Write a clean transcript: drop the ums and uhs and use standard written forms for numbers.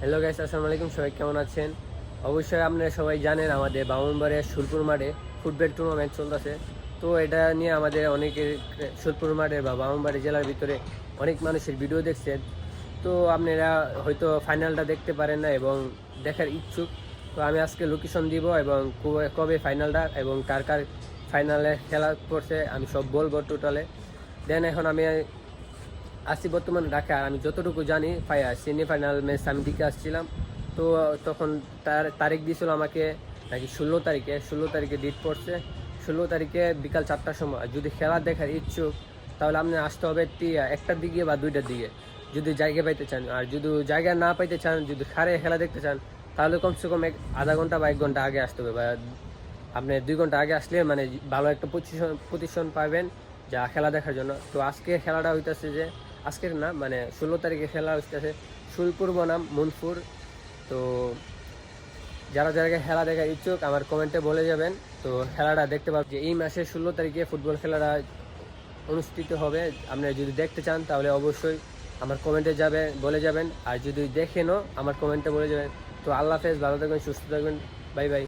Hello guys, আসসালামু আলাইকুম। সবাই কেমন আছেন? অবশ্যই আপনারা সবাই জানেন আমাদের ব্রাহ্মণবাড়িয়ার সুরপুর মাঠে ফুটবল টুর্নামেন্ট চলতেছে। তো এটা নিয়ে আমাদের অনেকের সুরপুর মাঠে বা ব্রাহ্মণবাড়ি জেলার ভিতরে অনেক মানুষের ভিডিও দেখছেন। তো আপনারা হয়তো ফাইনালটা দেখতে পারেন না এবং দেখার ইচ্ছুক। তো আমি আজকে লোকেশন দিব এবং কবে ফাইনালটা এবং কার কার ফাইনালে খেলা পড়ছে আমি সব বলবো টোটালে। দেন এখন আমি আসছি বর্তমানে ঢাকা। আমি যতটুকু জানি সেমিফাইনাল ম্যাচ আমি দিকে আসছিলাম। তো তখন তারিখ দিয়েছিল আমাকে নাকি 16 তারিখে ডেট পড়ছে। 16 তারিখে বিকাল 4টার সময়। আর যদি খেলা দেখার ইচ্ছুক তাহলে আপনি আসতে হবে 1টার দিকে বা 2টার দিকে যদি জায়গা পাইতে চান। আর যদি জায়গা না পাইতে চান, যদি খারে খেলা দেখতে চান তাহলে কমসে কম আধা ঘন্টা বা 1 ঘন্টা আগে আসতে হবে, বা আপনি 2 ঘন্টা আগে আসলে মানে ভালো একটা পজিশন পাবেন যা খেলা দেখার জন্য। তো আজকে খেলাটা হইতেছে যে আজকের না, মানে 16 তারিখে খেলা হইতেছে শুলপুর বনাম মনপুর। তো যারা যারা খেলা দেখার ইচ্ছুক আমার কমেন্টে বলে যাবেন। তো খেলাটা দেখতে পাবেন যে এই মাসের 16 তারিখে ফুটবল খেলাটা অনুষ্ঠিত হবে। আপনারা যদি দেখতে চান তাহলে অবশ্যই আমার কমেন্টে বলে যাবেন। আর যদি দেখেনও আমার কমেন্টে বলে যাবেন। তো আল্লাহ হাফেজ, ভালো থাকবেন, সুস্থ থাকবেন, বাই বাই।